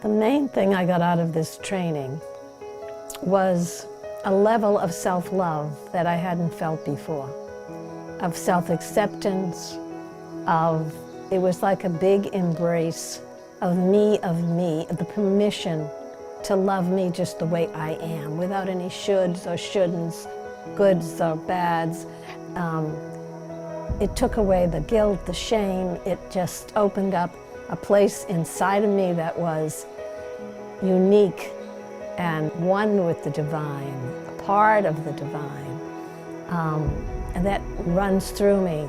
The main thing I got out of this training was a level of self-love that I hadn't felt before, of self-acceptance, it was like a big embrace of me, the permission to love me just the way I am, without any shoulds or shouldn'ts, goods or bads. It took away the guilt, the shame. It just opened up a place inside of me that was unique and one with the divine, a part of the divine, and that runs through me.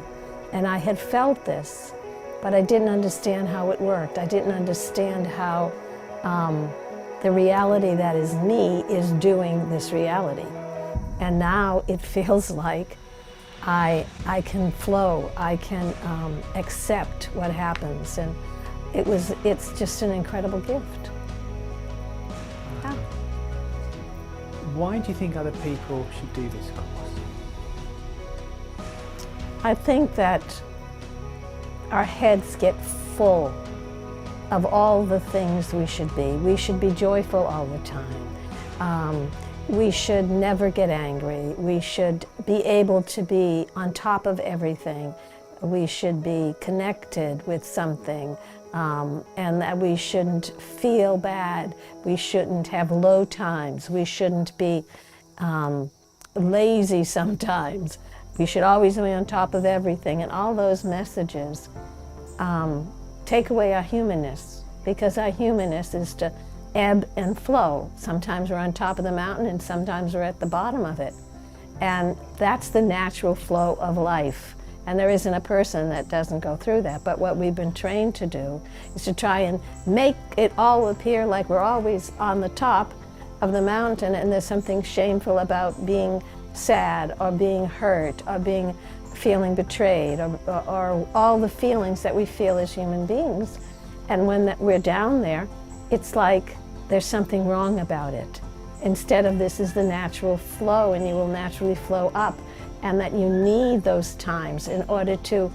And I had felt this, but I didn't understand how it worked. I didn't understand how the reality that is me is doing this reality. And now it feels like I can flow, I can accept what happens, and it's just an incredible gift. Yeah. Why do you think other people should do this course? I think that our heads get full of all the things we should be. We should be joyful all the time. We should never get angry. We should be able to be on top of everything. We should be connected with something, and that we shouldn't feel bad. We shouldn't have low times. We shouldn't be lazy sometimes. We should always be on top of everything. And all those messages take away our humanness, because our humanness is to ebb and flow. Sometimes we're on top of the mountain and sometimes we're at the bottom of it. And that's the natural flow of life. And there isn't a person that doesn't go through that. But what we've been trained to do is to try and make it all appear like we're always on the top of the mountain, and there's something shameful about being sad or being hurt or feeling betrayed, or all the feelings that we feel as human beings. And when we're down there, it's like there's something wrong about it. Instead of this is the natural flow, and you will naturally flow up, and that you need those times in order to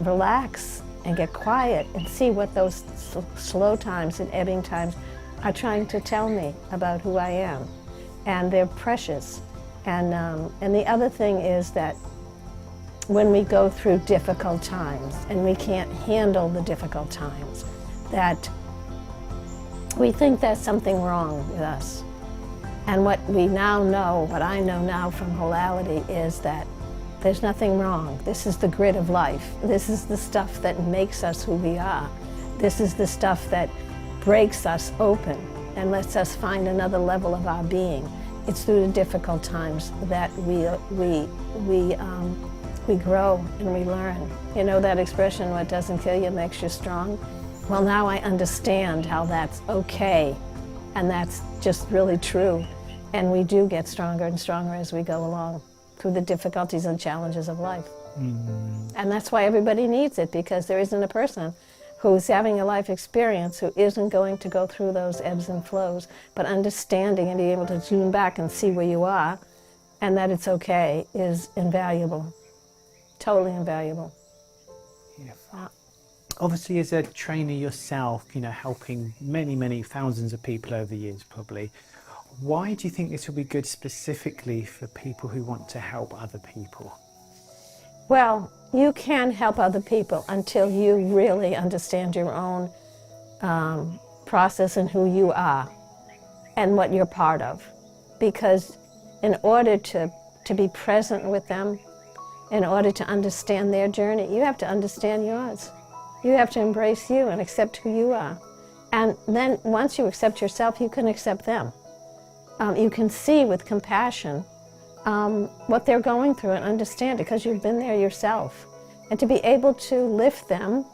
relax and get quiet and see what those slow times and ebbing times are trying to tell me about who I am. And they're precious. And the other thing is that when we go through difficult times and we can't handle the difficult times, that we think there's something wrong with us. And what we now know, what I know now from Wholality, is that there's nothing wrong. This is the grid of life. This is the stuff that makes us who we are. This is the stuff that breaks us open and lets us find another level of our being. It's through the difficult times that we grow and we learn. You know that expression, what doesn't kill you makes you strong? Well, now I understand how that's okay, and that's just really true. And we do get stronger and stronger as we go along through the difficulties and challenges of life. And that's why everybody needs it, because there isn't a person who's having a life experience who isn't going to go through those ebbs and flows, but understanding and being able to tune back and see where you are and that it's okay is invaluable, totally invaluable. Yeah. Obviously, as a trainer yourself, you know, helping many, many thousands of people over the years probably, why do you think this will be good specifically for people who want to help other people? Well, you can help other people until you really understand your own process and who you are and what you're part of. Because in order to be present with them, in order to understand their journey, you have to understand yours. You have to embrace you and accept who you are. And then once you accept yourself, you can accept them. You can see with compassion what they're going through and understand it, because you've been there yourself. And to be able to lift them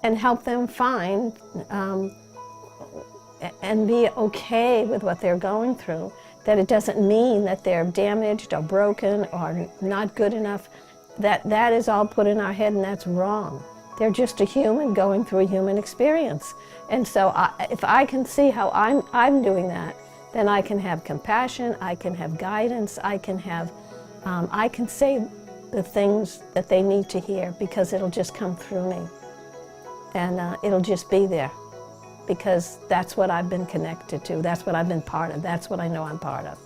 and help them find and be okay with what they're going through, that it doesn't mean that they're damaged or broken or not good enough. That is all put in our head, and that's wrong. They're just a human going through a human experience. And so if I can see how I'm doing that, then I can have compassion, I can have guidance, I can say the things that they need to hear, because it'll just come through me. And it'll just be there. because that's what I've been connected to. That's what I've been part of. That's what I know I'm part of.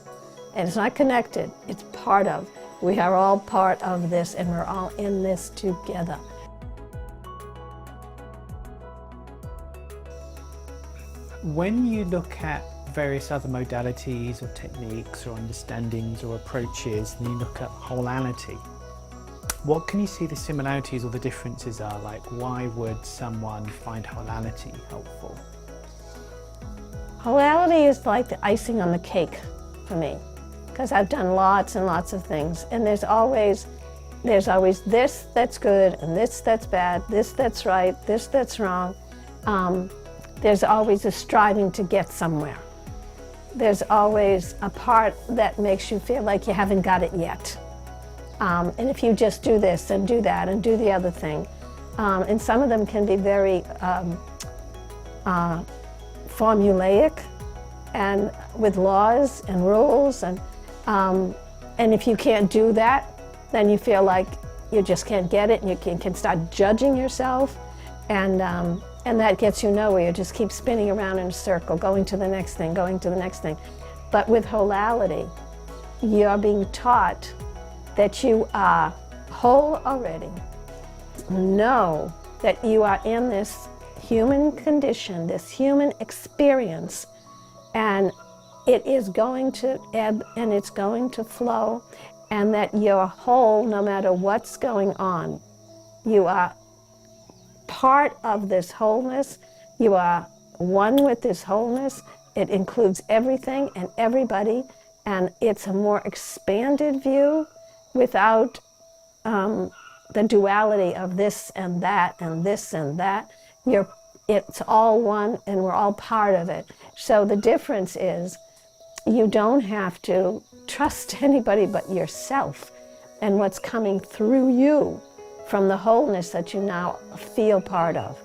And it's not connected, it's part of. We are all part of this, and we're all in this together. When you look at various other modalities or techniques or understandings or approaches, and you look at wholality, what can you see the similarities or the differences are? Like, why would someone find wholality helpful? Wholality is like the icing on the cake for me, because I've done lots and lots of things, and there's always this that's good, and this that's bad, this that's right, this that's wrong. There's always a striving to get somewhere. There's always a part that makes you feel like you haven't got it yet. And if you just do this and do that and do the other thing, and some of them can be very formulaic and with laws and rules, and if you can't do that, then you feel like you just can't get it, and you can start judging yourself, and that gets you nowhere. You just keep spinning around in a circle, going to the next thing, going to the next thing. But with wholality, you're being taught that you are whole already. Know that you are in this human condition, this human experience, and it is going to ebb and it's going to flow, and that you're whole no matter what's going on. You are part of this wholeness. You are one with this wholeness. It includes everything and everybody, and it's a more expanded view without the duality of this and that and this and that. It's all one, and we're all part of it. So the difference is you don't have to trust anybody but yourself and what's coming through you from the wholeness that you now feel part of.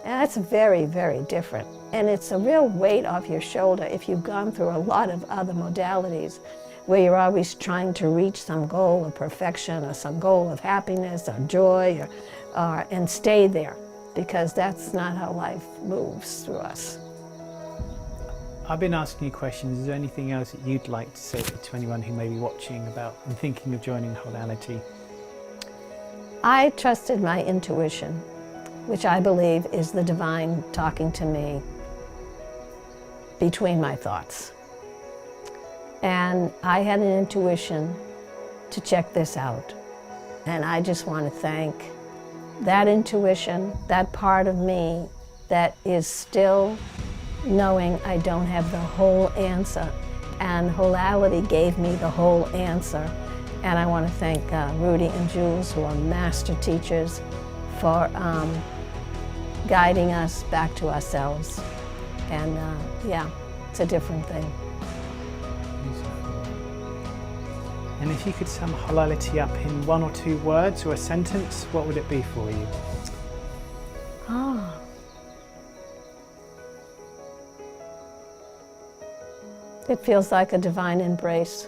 And that's very, very different. And it's a real weight off your shoulder if you've gone through a lot of other modalities where you're always trying to reach some goal of perfection or some goal of happiness or joy, and stay there, because that's not how life moves through us. I've been asking you questions. Is there anything else that you'd like to say to anyone who may be watching about and thinking of joining wholality? I trusted my intuition, which I believe is the divine talking to me between my thoughts. And I had an intuition to check this out. And I just want to thank that intuition, that part of me that is still knowing I don't have the whole answer. And wholality gave me the whole answer. And I want to thank Rudy and Jules, who are master teachers, for guiding us back to ourselves. And yeah, it's a different thing. And if you could sum wholality up in 1 or 2 words or a sentence, what would it be for you? It feels like a divine embrace.